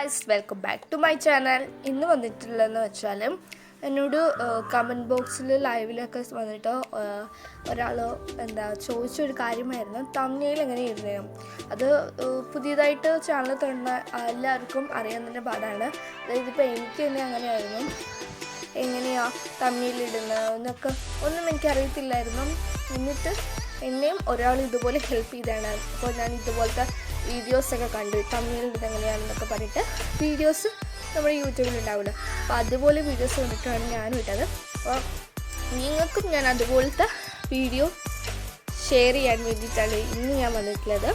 Guys, welcome back to my channel. ഇന്ന് വന്നിട്ടുള്ളതെന്ന് വെച്ചാൽ എന്നോട് കമൻറ്റ് ബോക്സിൽ ലൈവിലൊക്കെ വന്നിട്ട് ഒരാൾ ചോദിച്ചൊരു കാര്യമായിരുന്നു തമ്പ്നെയിൽ എങ്ങനെ ഇടുന്നത്. അത് പുതിയതായിട്ട് ചാനൽ തുടങ്ങുന്ന എല്ലാവർക്കും അറിയാവുന്നതിൻ്റെ പാടാണ്. അതായത് ഇപ്പോൾ എനിക്ക് തന്നെ അങ്ങനെയായിരുന്നു, എങ്ങനെയാണ് തമ്പ്നെയിൽ ഇടുന്നത് എന്നൊക്കെ ഒന്നും എനിക്കറിയത്തില്ലായിരുന്നു. എന്നിട്ട് എന്നെയും ഒരാൾ ഇതുപോലെ ഹെൽപ്പ് ചെയ്താണ്. അപ്പോൾ ഞാൻ ഇതുപോലത്തെ വീഡിയോസൊക്കെ കണ്ടു, തമ്പ്നെയിൽ ഇടുന്നത് എങ്ങനെയാണെന്നൊക്കെ പറഞ്ഞിട്ട് വീഡിയോസ് നമ്മുടെ യൂട്യൂബിലുണ്ടാവില്ല. അപ്പോൾ അതുപോലെ വീഡിയോസ് കണ്ടിട്ടാണ് ഞാനും ഇട്ടത്. അപ്പോൾ നിങ്ങൾക്കും ഞാൻ അതുപോലത്തെ വീഡിയോ ഷെയർ ചെയ്യാൻ വേണ്ടിയിട്ടാണ് ഇന്ന് ഞാൻ വന്നിട്ടുള്ളത്.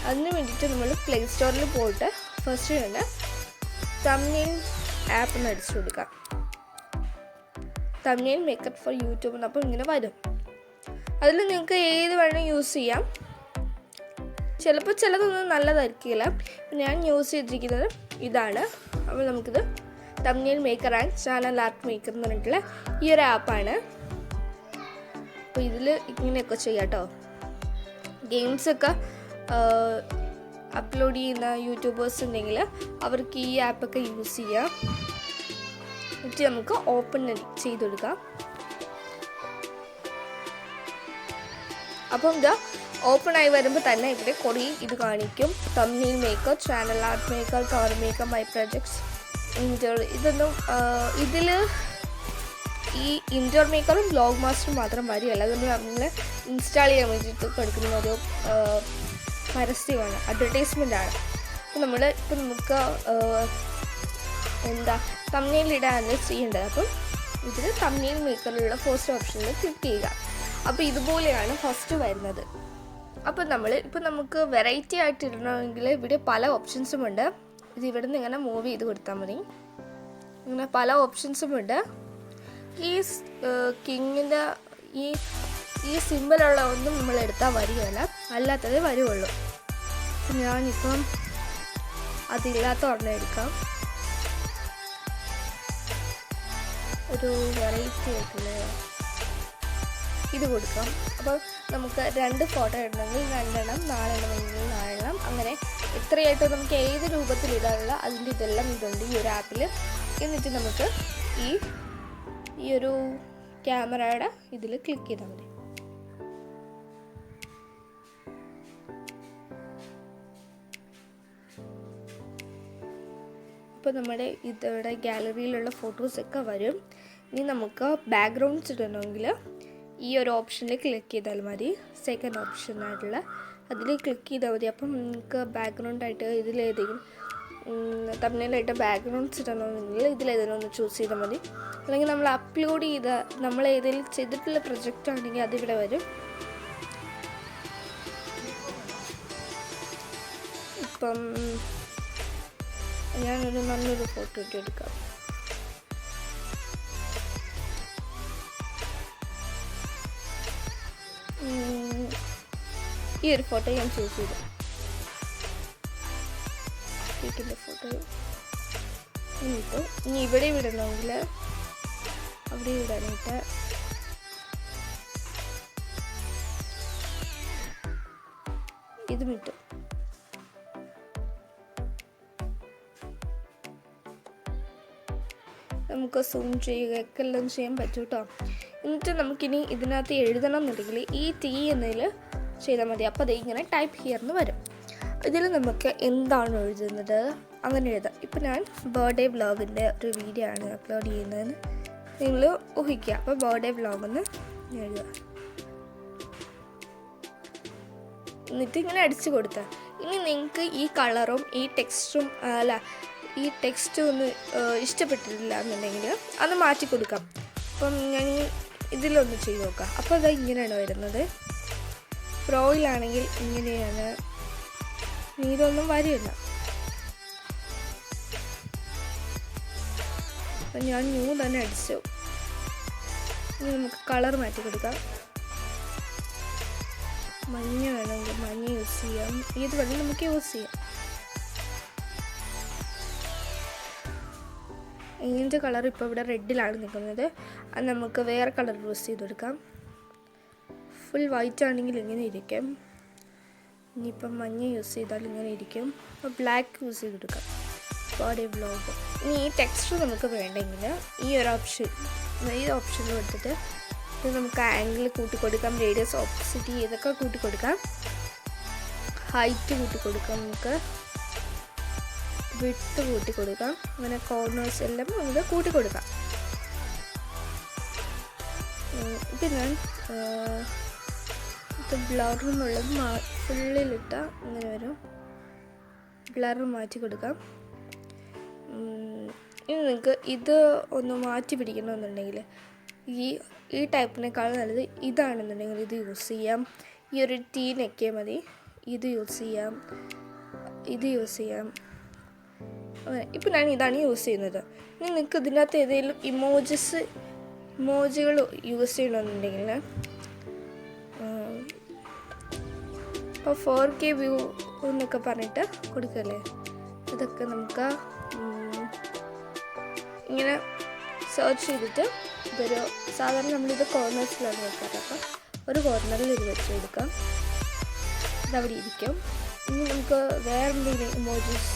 അതിന് വേണ്ടിയിട്ട് നമ്മൾ പ്ലേ സ്റ്റോറിൽ പോയിട്ട് ഫസ്റ്റ് തന്നെ തമ്പ്നെയിൽ ആപ്പ് എന്ന് അടിച്ചു കൊടുക്കാം. തമ്പ്നെയിൽ മേക്കപ്പ് ഫോർ യൂട്യൂബ് എന്ന്. അപ്പോൾ ഇങ്ങനെ വരും. അതിൽ നിങ്ങൾക്ക് ഏത് വേണമെങ്കിലും യൂസ് ചെയ്യാം. ചിലപ്പോൾ ചിലതൊന്നും നല്ലതായിരിക്കില്ല. ഞാൻ യൂസ് ചെയ്തിരിക്കുന്നത് ഇതാണ്. അപ്പോൾ നമുക്കിത് thumbnail maker and channel art maker എന്ന് പറഞ്ഞിട്ടുള്ള ഈ ഒരു ആപ്പാണ്. അപ്പോൾ ഇതിൽ ഇങ്ങനെയൊക്കെ ചെയ്യാം കേട്ടോ. ഗെയിംസൊക്കെ അപ്ലോഡ് ചെയ്യുന്ന യൂട്യൂബേഴ്സ് ഉണ്ടെങ്കിൽ അവർക്ക് ഈ ആപ്പൊക്കെ യൂസ് ചെയ്യാം. എന്നിട്ട് നമുക്ക് ഓപ്പൺ ചെയ്ത് കൊടുക്കാം. അപ്പം ഇത് ഓപ്പൺ ആയി വരുമ്പോൾ തന്നെ ഇവിടെ കുറേ ഇത് കാണിക്കും. Thumbnail maker, channel art maker, cover maker, my projects, indoor. ഇതൊന്നും ഇതിൽ ഈ ഇൻഡോർ മേക്കറും വ്ലോഗ് മാസ്റ്ററും മാത്രം വരികയല്ല. അതൊന്നും നമ്മൾ ഇൻസ്റ്റാൾ ചെയ്യാൻ വേണ്ടിയിട്ട് കൊടുക്കുന്ന ഒരു പരസ്യമാണ്, അഡ്വർടൈസ്മെൻ്റ് ആണ്. അപ്പോൾ നമുക്ക് തമ്പ്നെയിൽ ഇടാനാണ് ചെയ്യേണ്ടത്. അപ്പം ഇതിൽ തമ്പ്നെയിൽ മേക്കറിലുള്ള ഫസ്റ്റ് ഓപ്ഷനിൽ ക്ലിക്ക് ചെയ്യുക. അപ്പോൾ ഇതുപോലെയാണ് ഫസ്റ്റ് വരുന്നത്. അപ്പോൾ നമുക്ക് വെറൈറ്റി ആയിട്ട് ഇടണമെങ്കിൽ ഇവിടെ പല ഓപ്ഷൻസുമുണ്ട്. ഇത് ഇവിടെ നിന്ന് ഇങ്ങനെ മൂവ് ചെയ്ത് കൊടുത്താൽ മതി. ഇങ്ങനെ പല ഓപ്ഷൻസുമുണ്ട്. ഈ കിങ്ങിൻ്റെ ഈ സിമ്പിളുള്ള ഒന്നും നമ്മൾ എടുത്താൽ വരികയല്ല, അല്ലാത്തതേ വരുള്ളൂ. ഞാനിപ്പം അതില്ലാത്ത ഒരെണ്ണം എടുക്കാം. ഒരു വെറൈറ്റി ആയിട്ടുള്ള ഇത് കൊടുക്കാം. അപ്പോൾ നമുക്ക് 2 ഫോട്ടോ ഇടണമെങ്കിൽ 2 എണ്ണം, 4 എണ്ണമെങ്കിൽ 4 എണ്ണം, അങ്ങനെ എത്രയായിട്ടോ നമുക്ക് ഏത് രൂപത്തിലിടാനുള്ള അതിൻ്റെ ഇതെല്ലാം ഇതുണ്ട് ഈ ഒരു ആപ്പിൽ. എന്നിട്ട് നമുക്ക് ഈ ഒരു ക്യാമറയുടെ ഇതിൽ ക്ലിക്ക് ചെയ്താൽ മതി. ഇപ്പോൾ നമ്മുടെ ഇതിവിടെ ഗാലറിയിലുള്ള ഫോട്ടോസൊക്കെ വരും. ഇനി നമുക്ക് ബാക്ക്ഗ്രൗണ്ട്സ് ഇടണമെങ്കിൽ ഈ ഒരു ഓപ്ഷനിൽ ക്ലിക്ക് ചെയ്താൽ മതി. സെക്കൻഡ് ഓപ്ഷനായിട്ടുള്ള അതിൽ ക്ലിക്ക് ചെയ്താൽ മതി. അപ്പം നിങ്ങൾക്ക് ബാക്ക്ഗ്രൗണ്ടായിട്ട് ഇതിലേതെങ്കിലും തമ്പ്നെയിലായിട്ട് ബാക്ക്ഗ്രൗണ്ട്സ് ഇടണമെങ്കിൽ ഇതിലേതെങ്കിലും ഒന്ന് ചൂസ് ചെയ്താൽ മതി. അല്ലെങ്കിൽ നമ്മൾ അപ്ലോഡ് ചെയ്ത നമ്മൾ ഏതെങ്കിലും ചെയ്തിട്ടുള്ള പ്രൊജക്റ്റ് ആണെങ്കിൽ അതിവിടെ വരും. ഇപ്പം ഞാനൊരു നല്ലൊരു ഫോട്ടോ എടുക്കാം. ഈ ഒരു ഫോട്ടോ ഞാൻ ചൂസ് ചെയ്തു. കേക്കിൻ്റെ ഫോട്ടോ ഇനി ഇവിടെ വിടണമെങ്കിൽ അവിടെ വിടാനായിട്ട് ഇത് വിട്ടു. നമുക്ക് സൂം ചെയ്യുകയൊക്കെ എല്ലാം ചെയ്യാൻ പറ്റും കേട്ടോ. എന്നിട്ട് നമുക്കിനി ഇതിനകത്ത് എഴുതണം എന്നുണ്ടെങ്കിൽ ഈ ടി എന്നതിൽ ചെയ്താൽ മതി. അപ്പോൾ അത് ഇങ്ങനെ ടൈപ്പ് ഹിയർന്ന് വരും. ഇതിൽ നമുക്ക് എന്താണ് എഴുതുന്നത് അങ്ങനെ എഴുതാം. ഇപ്പോൾ ഞാൻ ബർത്ത്ഡേ വ്ളോഗിൻ്റെ ഒരു വീഡിയോ ആണ് അപ്ലോഡ് ചെയ്യുന്നതെന്ന് നിങ്ങൾ ഊഹിക്കുക. അപ്പോൾ ബർത്ത്ഡേ വ്ളോഗെന്ന് എഴുതുക. എന്നിട്ട് ഇങ്ങനെ അടിച്ചു കൊടുത്താൽ ഇനി നിങ്ങൾക്ക് ഈ കളറും ഈ ടെക്സ്റ്റും ഈ ടെക്സ്റ്റ് ഒന്ന് ഇഷ്ടപ്പെട്ടിട്ടില്ല എന്നുണ്ടെങ്കിൽ അത് മാറ്റി കൊടുക്കാം. അപ്പം ഞാൻ ഇതിലൊന്ന് ചെയ്ത് നോക്കാം. അപ്പോൾ അത് ഇങ്ങനെയാണ് വരുന്നത്. പ്രോയിലാണെങ്കിൽ ഇങ്ങനെയാണ്. ഇതൊന്നും വരില്ല. അപ്പം ഞാൻ ന്യൂ തന്നെ അടിച്ചു. ഇനി നമുക്ക് കളർ മാറ്റി കൊടുക്കാം. മഞ്ഞ വേണമെങ്കിൽ മഞ്ഞ യൂസ് ചെയ്യാം. ഏത് വേണമെങ്കിൽ നമുക്ക് യൂസ് ചെയ്യാം. ഇതിൻ്റെ കളർ ഇപ്പോൾ ഇവിടെ റെഡിലാണ് നിൽക്കുന്നത്. അത് നമുക്ക് വേറെ കളർ യൂസ് ചെയ്ത് കൊടുക്കാം. ഫുൾ വൈറ്റ് ആണെങ്കിൽ ഇങ്ങനെ ഇരിക്കും. ഇനിയിപ്പം മഞ്ഞ യൂസ് ചെയ്താൽ ഇങ്ങനെ ഇരിക്കും. അപ്പോൾ ബ്ലാക്ക് യൂസ് ചെയ്തെടുക്കാം. Body vlog. ഇനി ഈ ടെക്സ്റ്റ് നമുക്ക് വേണ്ടെങ്കിൽ ഈ ഓപ്ഷനിൽ കൊടുത്തിട്ട് ഇത് നമുക്ക് ആംഗിൾ കൂട്ടിക്കൊടുക്കാം, റേഡിയസ് ഓപ്പോസിറ്റി ഇതൊക്കെ കൂട്ടിക്കൊടുക്കാം, ഹൈറ്റ് കൂട്ടിക്കൊടുക്കാം, നമുക്ക് വിഡ്ത്ത് കൂട്ടിക്കൊടുക്കാം, അങ്ങനെ കോർണേഴ്സ് എല്ലാം നമുക്ക് കൂട്ടിക്കൊടുക്കാം. ഇത് ഞാൻ ഇത് ബ്ലറെന്നുള്ളത് ഫുള്ളിലിട്ട ഇങ്ങനെ വരും. ബ്ലർ മാറ്റി കൊടുക്കാം. ഇനി നിങ്ങൾക്ക് ഇത് ഒന്ന് മാറ്റി പിടിക്കണമെന്നുണ്ടെങ്കിൽ ഈ ടൈപ്പിനേക്കാൾ നല്ലത് ഇതാണെന്നുണ്ടെങ്കിൽ ഇത് യൂസ് ചെയ്യാം. ഈ ഒരു ടീ നെക്കിയാൽ മതി. ഇത് യൂസ് ചെയ്യാം. ഇപ്പം ഞാൻ ഇതാണ് യൂസ് ചെയ്യുന്നത്. ഇനി നിങ്ങൾക്ക് ഇതിനകത്ത് ഏതെങ്കിലും ഇമോജികൾ യൂസ് ചെയ്യണമെന്നുണ്ടെങ്കിൽ ഇപ്പോൾ 4K വ്യൂ എന്നൊക്കെ പറഞ്ഞിട്ട് കൊടുക്കല്ലേ, ഇതൊക്കെ നമുക്ക് ഇങ്ങനെ സെർച്ച് ചെയ്തിട്ട് ഇതൊരു സാധാരണ നമ്മളിത് കോർണേഴ്സിലാണ് വെക്കാറ്. അപ്പം ഒരു കോർണറിൽ ഇത് വെച്ച് കൊടുക്കാം, ഇതവിടെ ഇരിക്കും. ഇനി നമുക്ക് വേറെ എന്തെങ്കിലും ഇമോജീസ്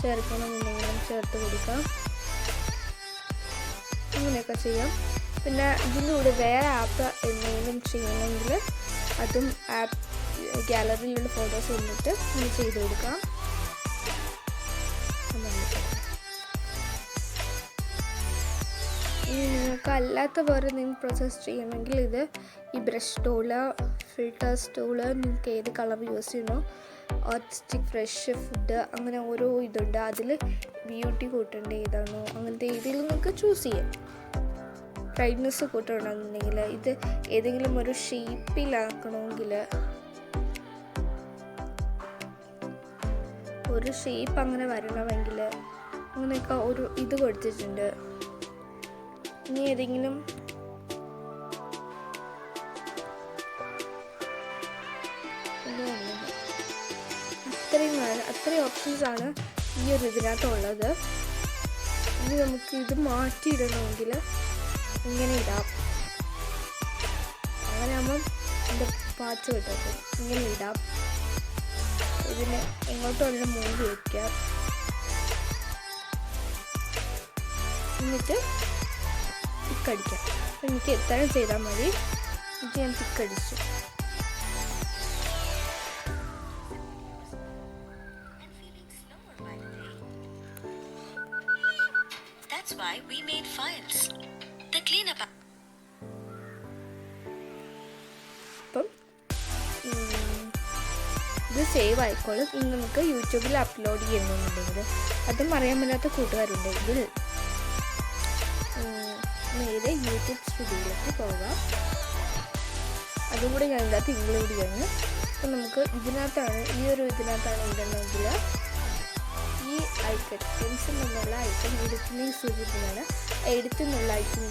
ചേർക്കണമെന്നുണ്ടെങ്കിലും ചേർത്ത് കൊടുക്കാം, അങ്ങനെയൊക്കെ ചെയ്യാം. പിന്നെ ഇതിൻ്റെ കൂടെ വേറെ ആപ്പ് എന്തെങ്കിലും ചെയ്യണമെങ്കിൽ അതും ആപ്പ് ഗാലറിയിലുള്ള ഫോട്ടോസ് വന്നിട്ട് നമ്മൾ ചെയ്ത് കൊടുക്കാം. ഇനി നിങ്ങൾക്ക് അല്ലാത്ത വേറെ എന്തെങ്കിലും പ്രോസസ്സ് ചെയ്യണമെങ്കിൽ ഇത് ഈ ബ്രഷ് ടൂള്, ഫിൽറ്റേഴ്സ് ടൂള്, നിങ്ങൾക്ക് ഏത് കളർ യൂസ് ചെയ്യണോ, ആർട്ടിസ്റ്റിക് ഫ്രഷ് ഫുഡ്, അങ്ങനെ ഓരോ ഇതുണ്ട്. അതിൽ ബ്യൂട്ടി കൂട്ടേണ്ട ഏതാണോ അങ്ങനത്തെ ഏതെങ്കിലും നിങ്ങൾക്ക് ചൂസ് ചെയ്യാം. ബ്രൈറ്റ്നെസ് കൂട്ടണമെന്നുണ്ടെങ്കിൽ ഇത് ഏതെങ്കിലും ഒരു ഷേപ്പിലാക്കണമെങ്കിൽ ഒരു ഷേപ്പ് അങ്ങനെ വരണമെങ്കിൽ അങ്ങനെയൊക്കെ ഒരു ഇത് കൊടുത്തിട്ടുണ്ട്. ഇനി ഏതെങ്കിലും അത്രയും ഓപ്ഷൻസാണ് ഈ ഒരു ഇതിനകത്തുള്ളത്. ഇനി നമുക്ക് ഇത് മാറ്റിയിടണമെങ്കിൽ ഇങ്ങനെ ഇടാം. അങ്ങനെ ആകുമ്പം എൻ്റെ പാച്ച് കിട്ടും. ഇങ്ങനെ ഇടാം. ഇതിന് എങ്ങോട്ടുള്ള മൂവി വയ്ക്കാം. എന്നിട്ട് തിക്കടിക്കാം. എനിക്ക് എത്ര ചെയ്താൽ മതി. എന്നിട്ട് ഞാൻ തിക്കടിച്ചു. That's why we made files. The cleanup. അപ്പം ഇത് സേവ് ആയിക്കോളും. ഇനി നമുക്ക് യൂട്യൂബിൽ അപ്ലോഡ് ചെയ്യണമെന്നുണ്ടെങ്കിൽ അതും അറിയാൻ പറ്റാത്ത കൂട്ടുകാരുണ്ടെങ്കിൽ നേരെ യൂട്യൂബ് സ്റ്റുഡിയോയിലേക്ക് പോകാം. അതും കൂടി ഞാൻ ഇതിനകത്ത് ഇൻക്ലൂഡ് ചെയ്യാണ്. അപ്പം നമുക്ക് ഇതിനകത്താണ് ഇടണമെങ്കിൽ ഈ ഐക്കൺ പെൻസിൽ എന്നുള്ള ഐക്കൺ എഡിറ്റിനെ സൂചിപ്പിക്കുന്നതാണ്. എഡിറ്റ് എന്നുള്ള ഐക്കൺ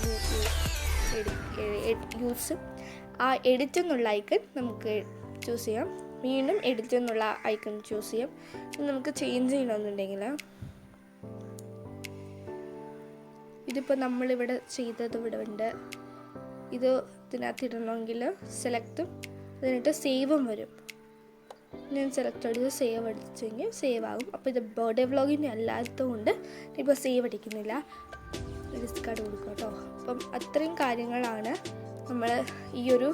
ആ എഡിറ്റ് എന്നുള്ള ഐക്കൺ നമുക്ക് ചൂസ് ചെയ്യാം. വീണ്ടും എഡിറ്റ് എന്നുള്ള ഐക്കൺ ചൂസ് ചെയ്യാം. നമുക്ക് ചേഞ്ച് ചെയ്യണമെന്നുണ്ടെങ്കിൽ ഇതിപ്പോൾ നമ്മളിവിടെ ചെയ്തത് ഇവിടെ ഉണ്ട്. ഇതിനകത്ത് ഇടണമെങ്കിൽ സെലക്റ്റും അതിനിട്ട് സേവും വരും. ഞാൻ സെലക്ട് അടിച്ച് സേവ് അടിച്ചെങ്കിൽ സേവ് ആകും. അപ്പോൾ ഇത് ബർത്ത്ഡേ വ്ളോഗിൻ്റെ അല്ലാത്തതുകൊണ്ട് ഇപ്പോൾ സേവ് അടിക്കുന്നില്ല. ഡിസ്കാർഡ് കൊടുക്കുക കേട്ടോ. അപ്പം അത്രയും കാര്യങ്ങളാണ് നമ്മൾ ഈ ഒരു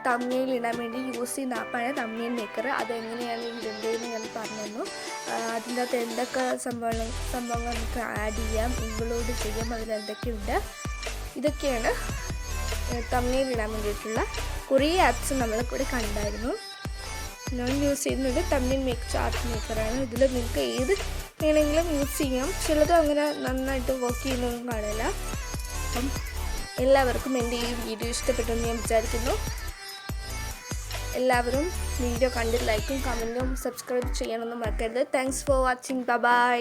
തമ്പ്നെയിൽ ഇടാൻ വേണ്ടി യൂസ് ചെയ്യുന്ന ആപ്പാണ് തമ്പ്നെയിൽ മേക്കർ. അതെങ്ങനെയാണ് ഇടേണ്ടതെന്ന് ഞാൻ പറഞ്ഞു തന്നു. അതിൻ്റെ അകത്ത് എന്തൊക്കെ സംഭവങ്ങൾ നമുക്ക് ആഡ് ചെയ്യാം, ഇൻക്ലൂഡ് ചെയ്യാം, അതിലെന്തൊക്കെയുണ്ട്, ഇതൊക്കെയാണ് തമ്പ്നെയിൽ ഇടാൻ വേണ്ടിയിട്ടുള്ള കുറേ ആപ്സ് നമ്മൾക്കിവിടെ കണ്ടായിരുന്നു. ഞാൻ യൂസ് ചെയ്യുന്നത് തമ്പ്നെയിൽ ചാർട്ട് മേക്കറാണ്. ഇതിൽ നിങ്ങൾക്ക് ഏത് വേണമെങ്കിലും യൂസ് ചെയ്യാം. ചിലത് അങ്ങനെ നന്നായിട്ട് വർക്ക് ചെയ്യുന്നതൊന്നും കാണില്ല. അപ്പം എല്ലാവർക്കും എൻ്റെ ഈ വീഡിയോ ഇഷ്ടപ്പെട്ടെന്ന് ഞാൻ വിചാരിക്കുന്നു. എല്ലാവരും വീഡിയോ കണ്ട് ലൈക്കും കമൻറ്റും സബ്സ്ക്രൈബ് ചെയ്യണമെന്ന് മറക്കരുത്. Thanks for watching. ബൈ.